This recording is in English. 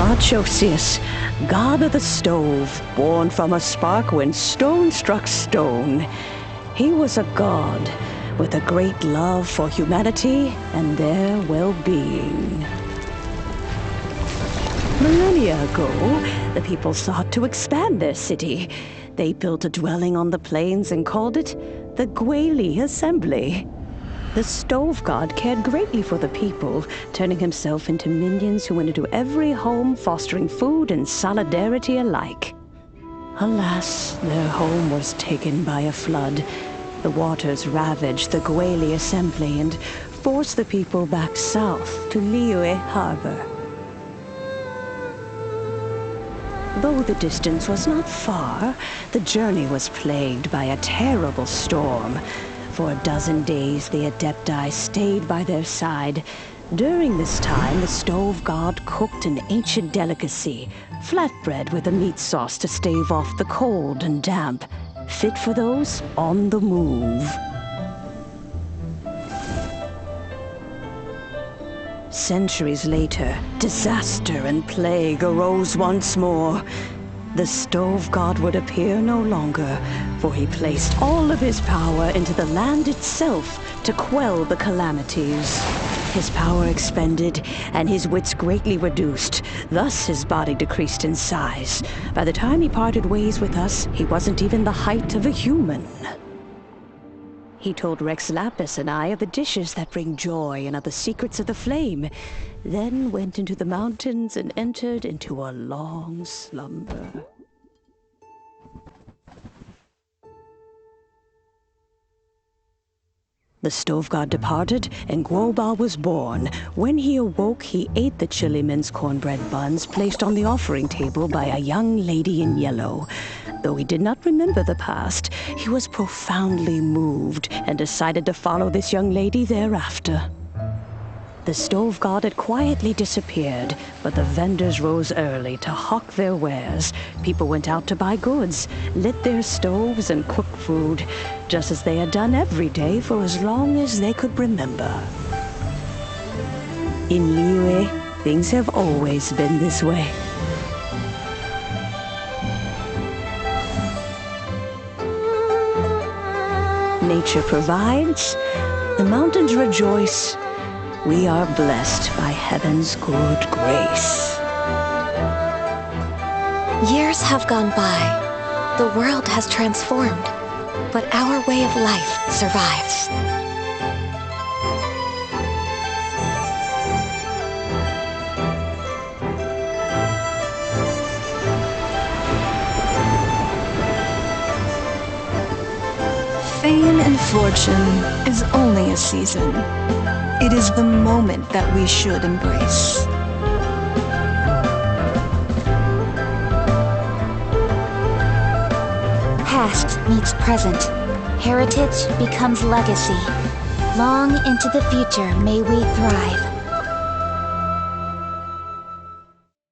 Archosius, god of the stove, born from a spark when stone struck stone. He was a god with a great love for humanity and their well-being. Millennia ago, the people sought to expand their city. They built a dwelling on the plains and called it the Guili Assembly. The stove god cared greatly for the people, turning himself into minions who went into every home, fostering food and solidarity alike. Alas, their home was taken by a flood. The waters ravaged the Guili Assembly and forced the people back south to Liyue Harbor. Though the distance was not far, the journey was plagued by a terrible storm. For a dozen days, the Adepti stayed by their side. During this time, the stove god cooked an ancient delicacy, flatbread with a meat sauce to stave off the cold and damp, fit for those on the move. Centuries later, disaster and plague arose once more. The stove god would appear no longer, for he placed all of his power into the land itself to quell the calamities. His power expended, and his wits greatly reduced. Thus his body decreased in size. By the time he parted ways with us, he wasn't even the height of a human. He told Rex Lapis and I of the dishes that bring joy and of the secrets of the flame, then went into the mountains and entered into a long slumber. The stove god departed, and Guoba was born. When he awoke, he ate the chilimen's cornbread buns placed on the offering table by a young lady in yellow. Though he did not remember the past, he was profoundly moved and decided to follow this young lady thereafter. The stove god had quietly disappeared, but the vendors rose early to hawk their wares. People went out to buy goods, lit their stoves, and cooked food, just as they had done every day for as long as they could remember. In Liyue, things have always been this way. Nature provides, the mountains rejoice. We are blessed by heaven's good grace. Years have gone by. The world has transformed, but our way of life survives. Fame and fortune is only a season. It is the moment that we should embrace. Past meets present. Heritage becomes legacy. Long into the future may we thrive.